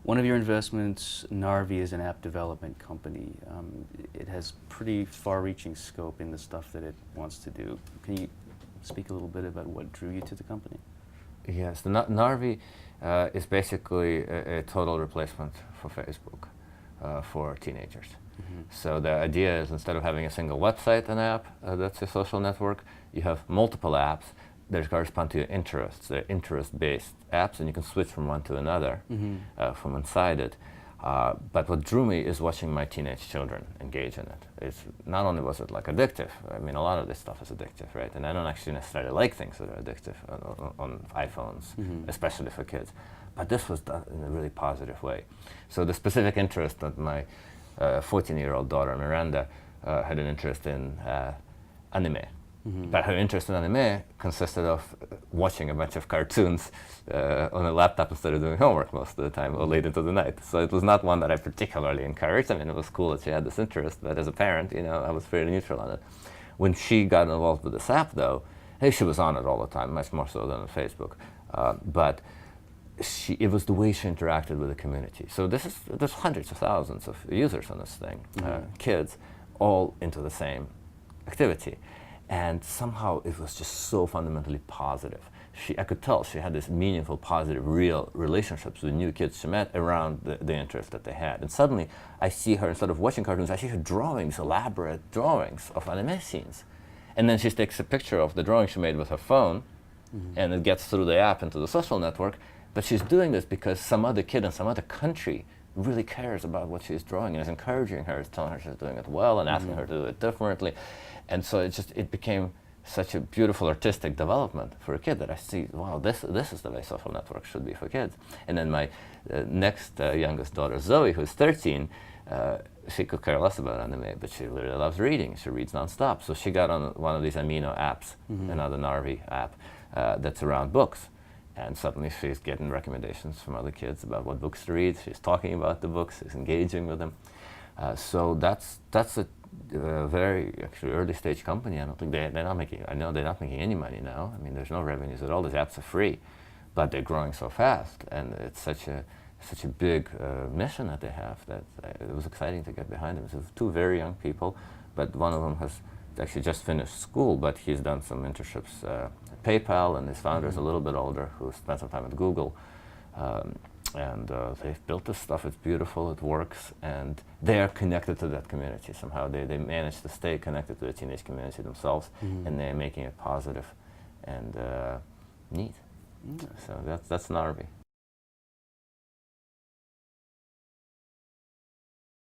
One of your investments, Narvii, is an app development company. It has pretty far-reaching scope in the stuff that it wants to do. Can you speak a little bit about what drew you to the company? Yes, the Narvii is basically a total replacement for Facebook for teenagers. So the idea is, instead of having a single website and app that's a social network, you have multiple apps that correspond to your interests. They're interest-based apps, and you can switch from one to another from inside it. But what drew me is watching my teenage children engage in it. It's not only was it like addictive. I mean, a lot of this stuff is addictive, right? And I don't actually necessarily like things that are addictive on iPhones, especially for kids. But this was done in a really positive way. So the specific interest that my 14-year-old daughter Miranda had an interest in anime. But her interest in anime consisted of watching a bunch of cartoons on a laptop instead of doing homework most of the time, or late into the night. So it was not one that I particularly encouraged. I mean, it was cool that she had this interest, but as a parent, you know, I was pretty neutral on it. When she got involved with this app, though, hey, she was on it all the time, much more so than on Facebook. But it was the way she interacted with the community. So there's hundreds of thousands of users on this thing, kids, all into the same activity. And somehow it was just so fundamentally positive. I could tell she had this meaningful, positive, real relationships with new kids she met around the interest that they had. And suddenly I see her, instead of watching cartoons, I see her drawing these elaborate drawings of anime scenes. And then she takes a picture of the drawing she made with her phone, and it gets through the app into the social network. But she's doing this because some other kid in some other country really cares about what she's drawing and is encouraging her, is telling her she's doing it well and asking her to do it differently. And so it became such a beautiful artistic development for a kid that I see, wow, this is the way social networks should be for kids. And then my next youngest daughter, Zoe, who's 13, she could care less about anime, but she literally loves reading. She reads nonstop. So she got on one of these Amino apps, another Narvii app, that's around books. And suddenly she's getting recommendations from other kids about what books to read. She's talking about the books, she's engaging with them. So that's a very actually early stage company. I don't think they're not making, I know they're not making any money now. I mean, there's no revenues at all. These apps are free, but they're growing so fast, and it's such a big mission that they have that it was exciting to get behind them. So two very young people, but one of them has actually just finished school, but he's done some internships at PayPal, and his founder is a little bit older, who spent some time at Google. And they've built this stuff. It's beautiful, it works, and they are connected to that community somehow. They manage to stay connected to the teenage community themselves, and they're making it positive and neat. So that's Narvii.